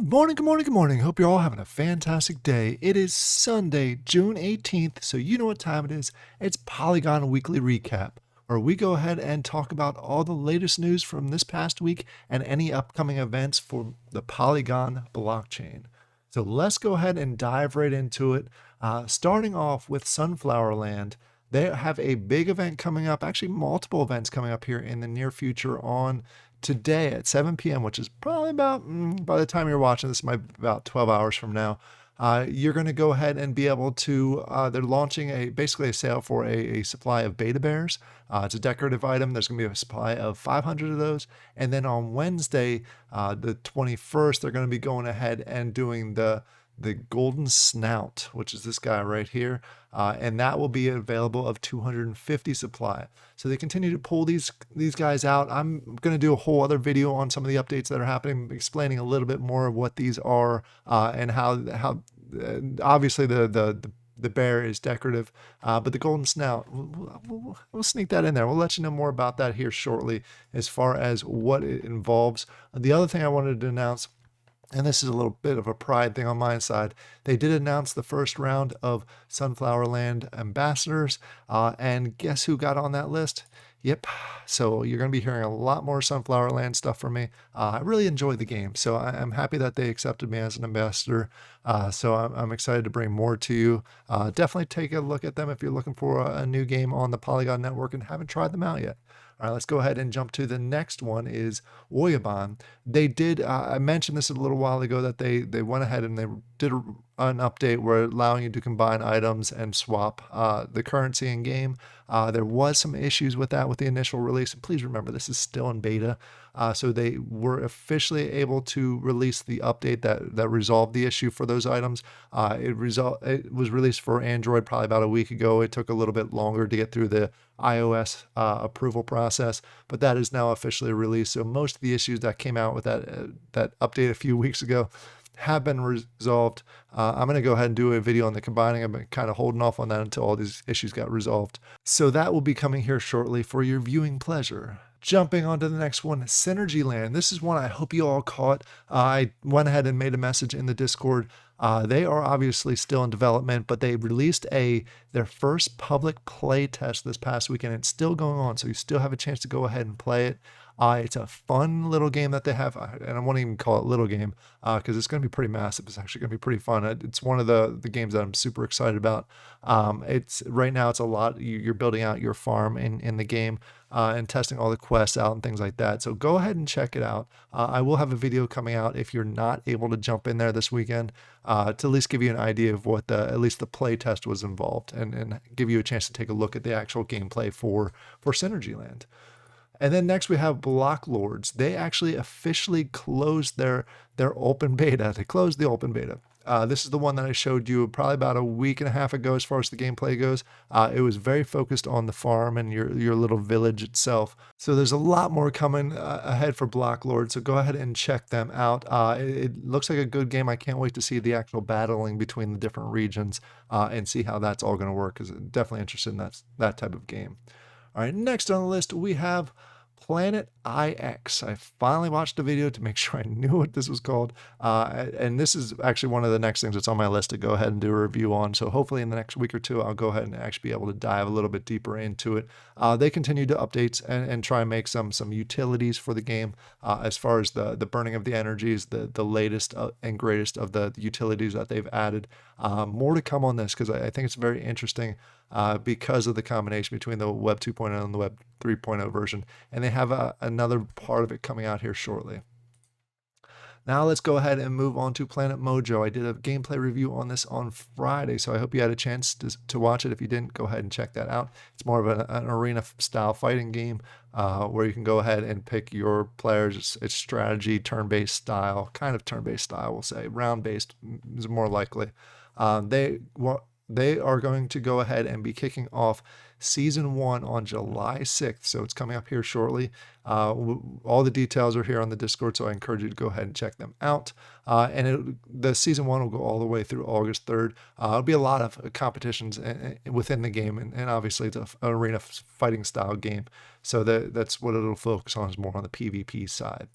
Good morning, good morning, good morning. Hope you're all having a fantastic day. It is Sunday, June 18th, so you know what time it is. It's Polygon Weekly Recap, where we go ahead and talk about all the latest news from this past week and any upcoming events for the Polygon blockchain. So let's go ahead and dive right into it. Starting off with Sunflower Land, they have a big event coming up, actually multiple events coming up here in the near future on today at 7 p.m., which is probably about, by the time you're watching this, might be about 12 hours from now. You're going to go ahead and be able to, they're launching basically a sale for a supply of beta bears. It's a decorative item. There's going to be a supply of 500 of those. And then on Wednesday, the 21st, they're going to be going ahead and doing the golden snout, which is this guy right here, and that will be available of 250 supply. So they continue to pull these guys out. I'm going to do a whole other video on some of the updates that are happening, explaining a little bit more of what these are and how obviously the bear is decorative, but the golden snout, we'll sneak that in there. We'll let you know more about that here shortly as far as what it involves. The other thing I wanted to announce, and this is a little bit of a pride thing on my side, they did announce the first round of Sunflower Land ambassadors, and guess who got on that list? Yep, so you're going to be hearing a lot more Sunflower Land stuff from me. I really enjoy the game, so I'm happy that they accepted me as an ambassador, so I'm excited to bring more to you. Definitely take a look at them if you're looking for a new game on the Polygon network and haven't tried them out yet. All right, let's go ahead and jump to the next one is Oyaban. They did, I mentioned this a little while ago, that they went ahead and they did an update where allowing you to combine items and swap the currency in game. There was some issues with that with the initial release. And please remember, this is still in beta. So they were officially able to release the update that resolved the issue for those items. It was released for Android probably about a week ago. It took a little bit longer to get through the iOS approval process, but that is now officially released. So most of the issues that came out with that update a few weeks ago have been resolved. I'm going to go ahead and do a video on the combining. I've been kind of holding off on that until all these issues got resolved. So that will be coming here shortly for your viewing pleasure. Jumping on to the next one, Synergy Land. This is one I hope you all caught. I went ahead and made a message in the Discord. They are obviously still in development, but they released their first public play test this past weekend. It's still going on, so you still have a chance to go ahead and play it. It's a fun little game that they have, and I won't even call it little game because it's going to be pretty massive. It's actually going to be pretty fun. It's one of the games that I'm super excited about. It's right now it's a lot. You're building out your farm in the game and testing all the quests out and things like that. So go ahead and check it out. I will have a video coming out if you're not able to jump in there this weekend to at least give you an idea of what at least the play test was involved and give you a chance to take a look at the actual gameplay for Synergy Land. And then next we have Blocklords. They actually officially closed their open beta. They closed the open beta. This is the one that I showed you probably about a week and a half ago as far as the gameplay goes. It was very focused on the farm and your little village itself. So there's a lot more coming ahead for Blocklord, so go ahead and check them out. It looks like a good game. I can't wait to see the actual battling between the different regions and see how that's all going to work, because I'm definitely interested in that type of game. All right, next on the list, we have Planet IX. I finally watched a video to make sure I knew what this was called. And this is actually one of the next things that's on my list to go ahead and do a review on. So hopefully in the next week or two, I'll go ahead and actually be able to dive a little bit deeper into it. They continue to update and try and make some utilities for the game as far as the burning of the energies, the latest and greatest of the utilities that they've added. More to come on this because I think it's very interesting because of the combination between the Web 2.0 and the Web 3.0 version. And they have another part of it coming out here shortly. Now let's go ahead and move on to Planet Mojo. I did a gameplay review on this on Friday, so I hope you had a chance to watch it. If you didn't, go ahead and check that out. It's more of an arena-style fighting game where you can go ahead and pick your players. It's strategy, turn-based style, kind of turn-based style, we'll say. Round-based is more likely. They are going to go ahead and be kicking off Season 1 on July 6th, so it's coming up here shortly. All the details are here on the Discord, so I encourage you to go ahead and check them out. The Season 1 will go all the way through August 3rd. It'll be a lot of competitions within the game, and obviously it's an arena fighting style game, so that's what it'll focus on, is more on the PvP side.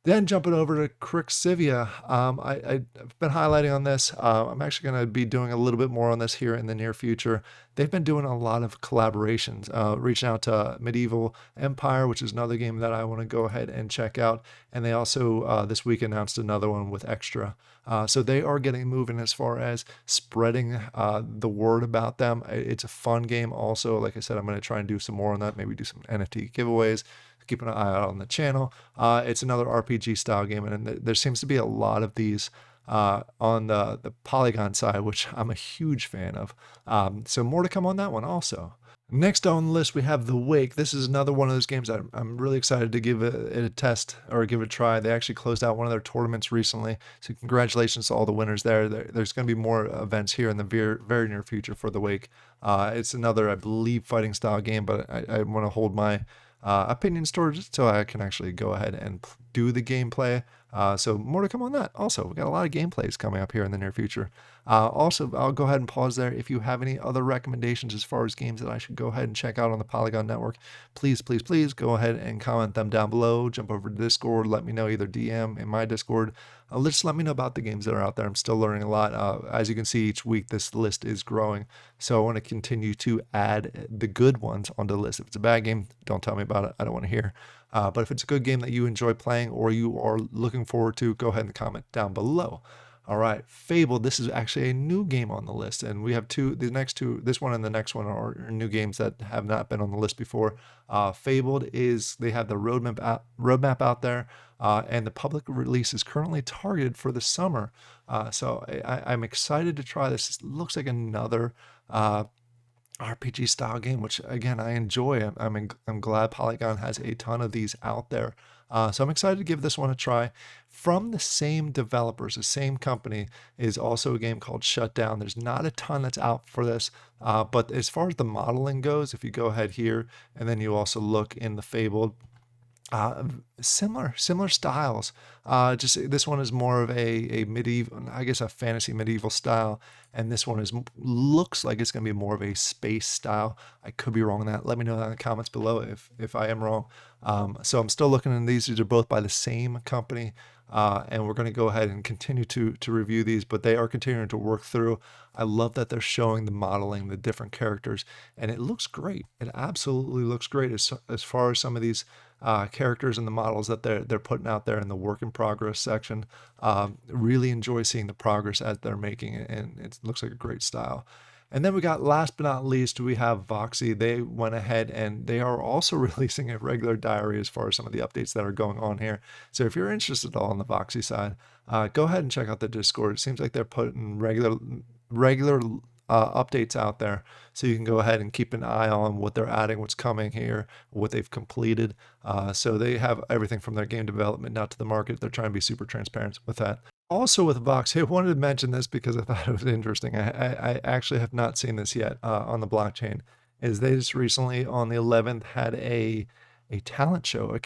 Then jumping over to kryxivia, I've been highlighting on this. I'm actually going to be doing a little bit more on this here in the near future. They've been doing a lot of collaborations, reaching out to Medieval Empire, which is another game that I want to go ahead and check out. And they also this week announced another one with Extra. So they are getting moving as far as spreading the word about them. It's a fun game also. Like I said, I'm going to try and do some more on that, maybe do some NFT giveaways. Keep an eye out on the channel. It's another RPG style game, and there seems to be a lot of these on the Polygon side, which I'm a huge fan of. So more to come on that one also. Next on the list, we have The Wake. This is another one of those games that I'm really excited to give it a test or give it a try. They actually closed out one of their tournaments recently, so congratulations to all the winners there. There's going to be more events here in the very near future for The Wake. It's another, I believe, fighting style game, but I want to hold my opinions towards it so I can actually go ahead and do the gameplay. So more to come on that. Also, we got a lot of gameplays coming up here in the near future. Also, I'll go ahead and pause there. If you have any other recommendations as far as games that I should go ahead and check out on the Polygon Network, please go ahead and comment them down below. Jump over to Discord. Let me know, either DM in my Discord. Just let me know about the games that are out there. I'm still learning a lot. As you can see, each week this list is growing. So I want to continue to add the good ones onto the list. If it's a bad game, don't tell me about it. I don't want to hear. But if it's a good game that you enjoy playing or you are looking forward to, go ahead and comment down below. All right, Fable. This is actually a new game on the list, and we have the next two, this one and the next one, are new games that have not been on the list before. Fabled they have the roadmap out there, and the public release is currently targeted for the summer. So I'm excited to try this. It looks like another RPG style game, which again I enjoy. I'm glad Polygon has a ton of these out there. So I'm excited to give this one a try. From the same developers, the same company, is also a game called Shutdown. There's not a ton that's out for this, but as far as the modeling goes, if you go ahead here and then you also look in the Fabled, similar styles. Just this one is more of a medieval, I guess a fantasy medieval style, and this one looks like it's going to be more of a space style. I could be wrong on that. Let me know in the comments below if I am wrong. So I'm still looking in these. These are both by the same company. And we're going to go ahead and continue to review these, but they are continuing to work through. I love that they're showing the modeling, the different characters, and it looks great. It absolutely looks great as far as some of these characters and the models that they're putting out there in the work in progress section. Really enjoy seeing the progress as they're making it, and it looks like a great style. And then we got, last but not least, we have Voxy. They went ahead and they are also releasing a regular diary as far as some of the updates that are going on here. So if you're interested at all on the Voxy side, go ahead and check out the Discord. It seems like they're putting regular updates out there, so you can go ahead and keep an eye on what they're adding, what's coming here, what they've completed. So they have everything from their game development now to the market. They're trying to be super transparent with that. Also with Voxy, I wanted to mention this because I thought it was interesting. I actually have not seen this yet on the blockchain. Is they just recently on the 11th had a talent show,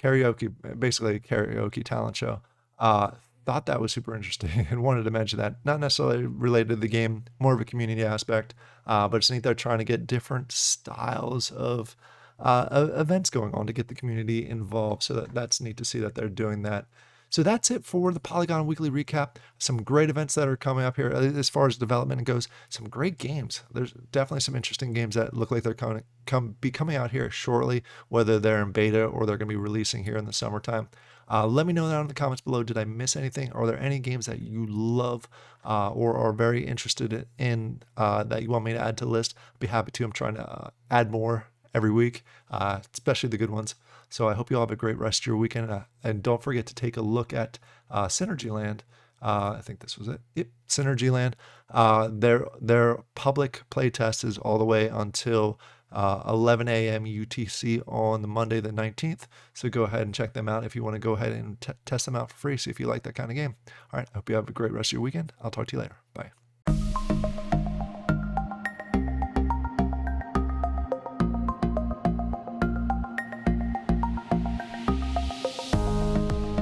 basically a karaoke talent show. Thought that was super interesting and wanted to mention that. Not necessarily related to the game, more of a community aspect, but it's neat they're trying to get different styles of events going on to get the community involved. So that's neat to see that they're doing that. So that's it for the Polygon Weekly Recap. Some great events that are coming up here as far as development goes. Some great games. There's definitely some interesting games that look like they're coming out here shortly, whether they're in beta or they're going to be releasing here in the summertime. Let me know down in the comments below. Did I miss anything? Are there any games that you love or are very interested in that you want me to add to the list? I'd be happy to. I'm trying to add more every week, especially the good ones. So I hope you all have a great rest of your weekend. And don't forget to take a look at Synergyland. I think this was it. Yep, Synergyland. Their public playtest is all the way until 11 a.m. UTC on the Monday the 19th. So go ahead and check them out if you want to go ahead and test them out for free. See if you like that kind of game. All right, I hope you have a great rest of your weekend. I'll talk to you later. Bye.